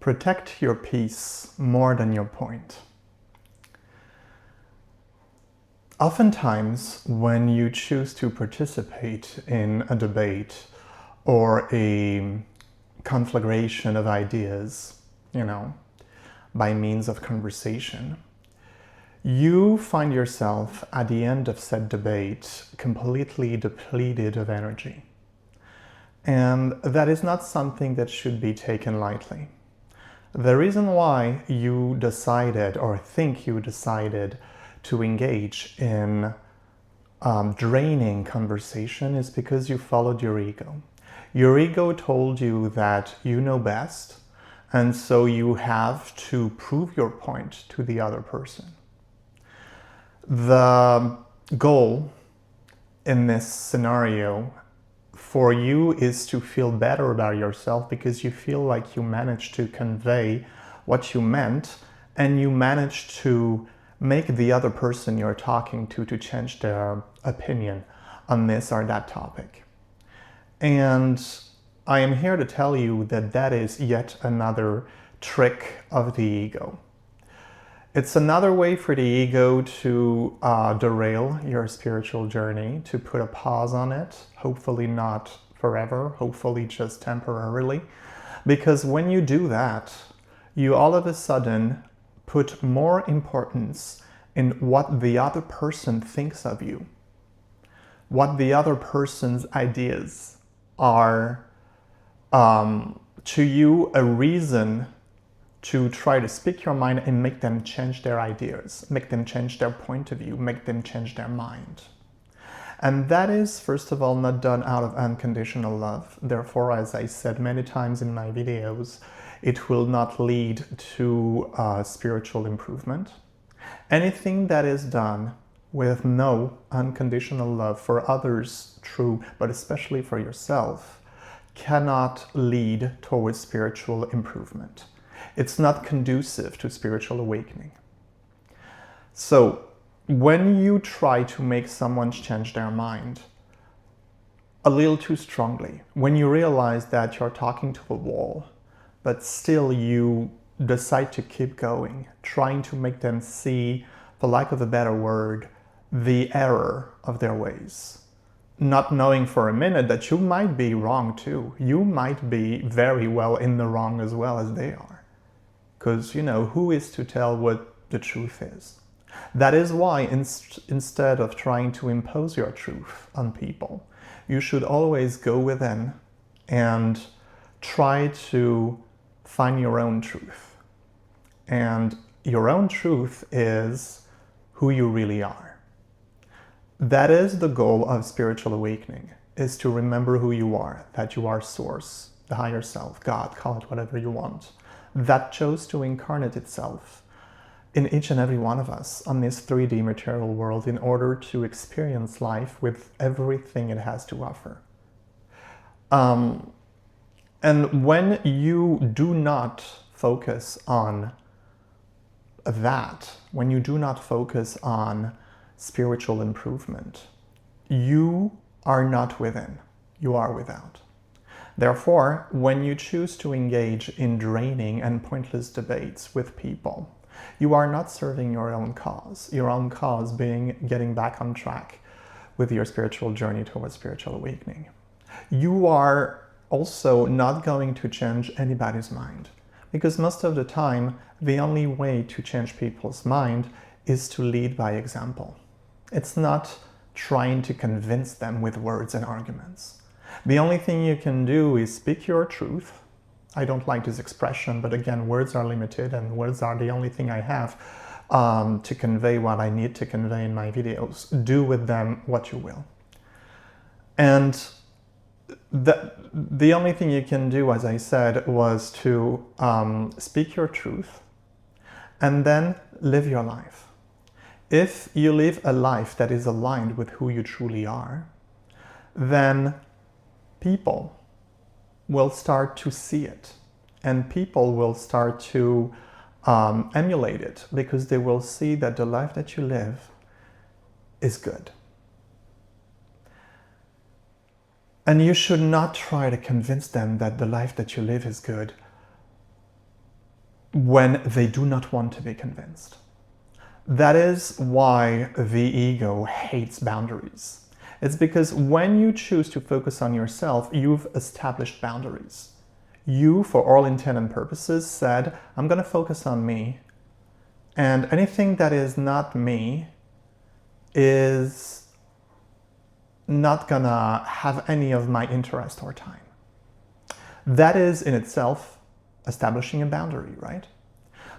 Protect your peace more than your point. Oftentimes, when you choose to participate in a debate or a conflagration of ideas, by means of conversation, you find yourself at the end of said debate completely depleted of energy. And that is not something that should be taken lightly. The reason why you decided or think you decided to engage in draining conversation is because you followed your ego. Your ego told you that you know best, and so you have to prove your point to the other person. The goal in this scenario for you is to feel better about yourself because you feel like you managed to convey what you meant and you managed to make the other person you're talking to change their opinion on this or that topic. And I am here to tell you that that is yet another trick of the ego. It's another way for the ego to derail your spiritual journey, to put a pause on it, hopefully not forever, hopefully just temporarily. Because when you do that, you all of a sudden put more importance in what the other person thinks of you, what the other person's ideas are to you a reason to try to speak your mind and make them change their ideas, make them change their point of view, make them change their mind. And that is, first of all, not done out of unconditional love. Therefore, as I said many times in my videos, it will not lead to spiritual improvement. Anything that is done with no unconditional love for others, true, but especially for yourself, cannot lead towards spiritual improvement. It's not conducive to spiritual awakening. So, when you try to make someone change their mind a little too strongly, when you realize that you're talking to a wall, but still you decide to keep going, trying to make them see, for lack of a better word, the error of their ways, not knowing for a minute that you might be wrong too. You might be very well in the wrong as well as they are. Because, who is to tell what the truth is? That is why instead of trying to impose your truth on people, you should always go within and try to find your own truth. And your own truth is who you really are. That is the goal of spiritual awakening, is to remember who you are, that you are Source, the higher self, God, call it whatever you want, that chose to incarnate itself in each and every one of us on this 3D material world in order to experience life with everything it has to offer. And when you do not focus on that, when you do not focus on spiritual improvement, you are not within, you are without. Therefore, when you choose to engage in draining and pointless debates with people, you are not serving your own cause being getting back on track with your spiritual journey towards spiritual awakening. You are also not going to change anybody's mind, because most of the time, the only way to change people's mind is to lead by example. It's not trying to convince them with words and arguments. The only thing you can do is speak your truth. I don't like this expression, but again, words are limited and words are the only thing I have to convey what I need to convey in my videos. Do with them what you will. And the only thing you can do, as I said, was to speak your truth and then live your life. If you live a life that is aligned with who you truly are, then people will start to see it, and people will start to emulate it, because they will see that the life that you live is good. And you should not try to convince them that the life that you live is good when they do not want to be convinced. That is why the ego hates boundaries. It's because when you choose to focus on yourself, you've established boundaries. You, for all intent and purposes, said, I'm going to focus on me, and anything that is not me is not going to have any of my interest or time. That is in itself establishing a boundary, right?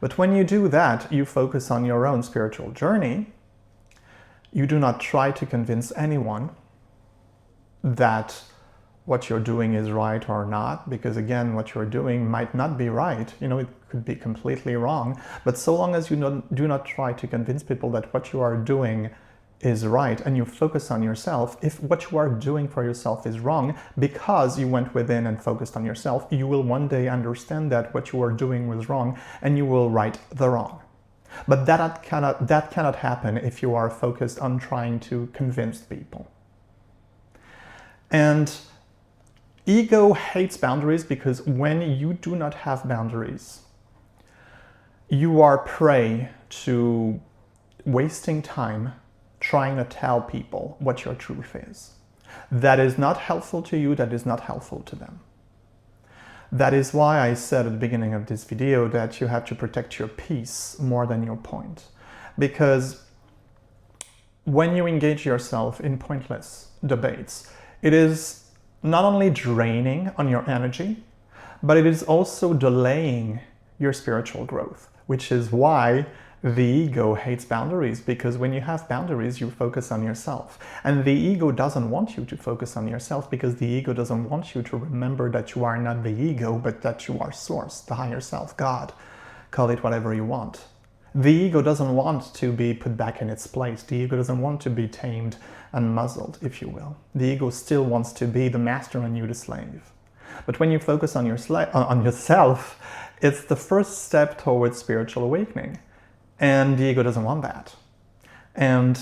But when you do that, you focus on your own spiritual journey. You do not try to convince anyone that what you're doing is right or not, because again, what you're doing might not be right. It could be completely wrong. But so long as you do not try to convince people that what you are doing is right, and you focus on yourself, if what you are doing for yourself is wrong because you went within and focused on yourself, you will one day understand that what you are doing was wrong and you will right the wrong. But that cannot happen if you are focused on trying to convince people. And ego hates boundaries because when you do not have boundaries, you are prey to wasting time trying to tell people what your truth is. That is not helpful to you, that is not helpful to them. That is why I said at the beginning of this video that you have to protect your peace more than your point. Because when you engage yourself in pointless debates, it is not only draining on your energy, but it is also delaying your spiritual growth, which is why the ego hates boundaries, because when you have boundaries, you focus on yourself. And the ego doesn't want you to focus on yourself because the ego doesn't want you to remember that you are not the ego, but that you are Source, the higher self, God. Call it whatever you want. The ego doesn't want to be put back in its place. The ego doesn't want to be tamed and muzzled, if you will. The ego still wants to be the master and you the slave. But when you focus on yourself, it's the first step towards spiritual awakening. And the ego doesn't want that. And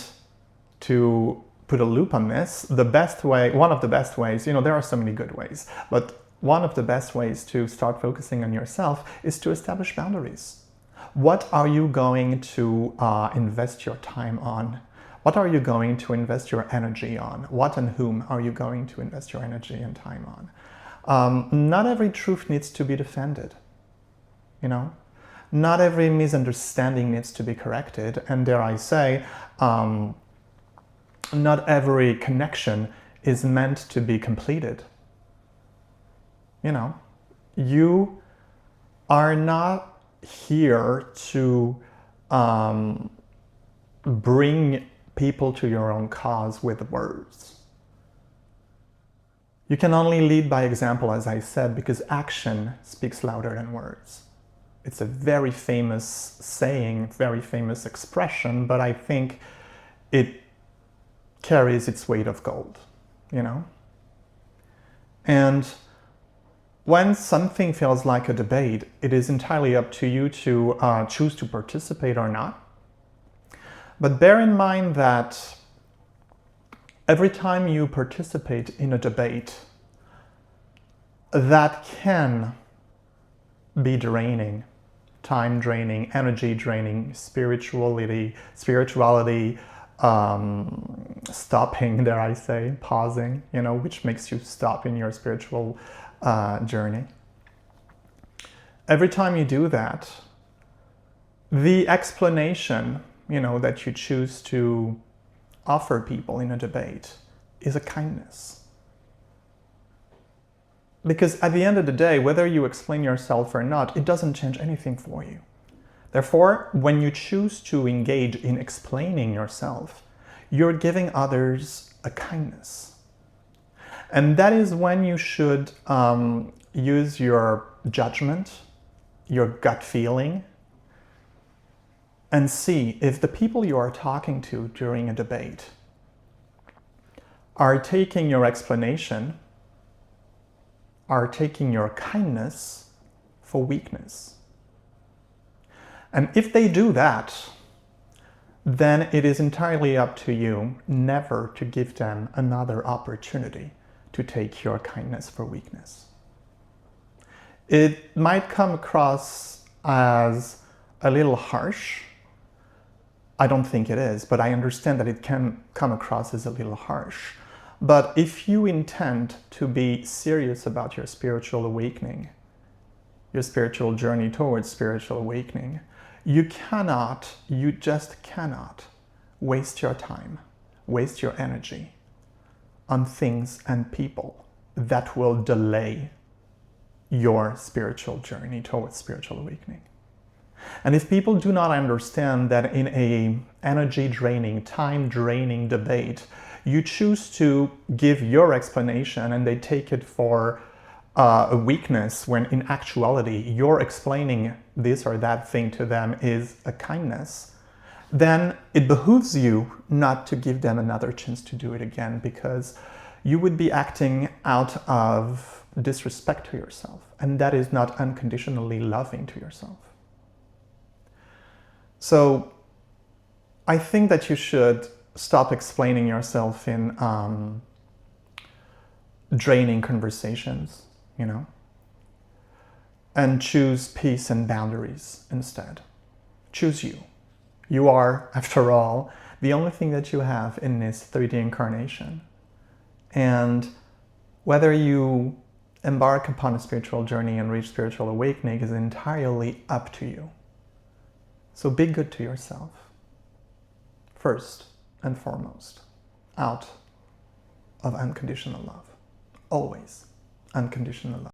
to put a loop on this, the best way, one of the best ways, there are so many good ways, but one of the best ways to start focusing on yourself is to establish boundaries. What are you going to invest your time on? What are you going to invest your energy on? What and whom are you going to invest your energy and time on? Not every truth needs to be defended, Not every misunderstanding needs to be corrected, and dare I say, not every connection is meant to be completed. You are not here to bring people to your own cause with words. You can only lead by example, as I said, because action speaks louder than words. It's a very famous saying, very famous expression, but I think it carries its weight of gold, And when something feels like a debate, it is entirely up to you to choose to participate or not. But bear in mind that every time you participate in a debate, that can be draining. Time draining, energy draining, spirituality, stopping, dare I say, pausing, which makes you stop in your spiritual journey. Every time you do that, the explanation, that you choose to offer people in a debate is a kindness. Because at the end of the day, whether you explain yourself or not, it doesn't change anything for you. Therefore, when you choose to engage in explaining yourself, you're giving others a kindness. And that is when you should use your judgment, your gut feeling, and see if the people you are talking to during a debate are taking your explanation, are taking your kindness for weakness. And if they do that, then it is entirely up to you never to give them another opportunity to take your kindness for weakness. It might come across as a little harsh. I don't think it is, but I understand that it can come across as a little harsh. But if you intend to be serious about your spiritual awakening, your spiritual journey towards spiritual awakening, you just cannot waste your time, waste your energy on things and people that will delay your spiritual journey towards spiritual awakening. And if people do not understand that in a energy draining, time draining debate, you choose to give your explanation and they take it for a weakness, when in actuality you're explaining this or that thing to them is a kindness, then it behooves you not to give them another chance to do it again, because you would be acting out of disrespect to yourself, and that is not unconditionally loving to yourself. So I think that you should stop explaining yourself in draining conversations, and choose peace and boundaries instead. Choose you. You are, after all, the only thing that you have in this 3D incarnation. And whether you embark upon a spiritual journey and reach spiritual awakening is entirely up to you. So be good to yourself, first and foremost, out of unconditional love. Always unconditional love.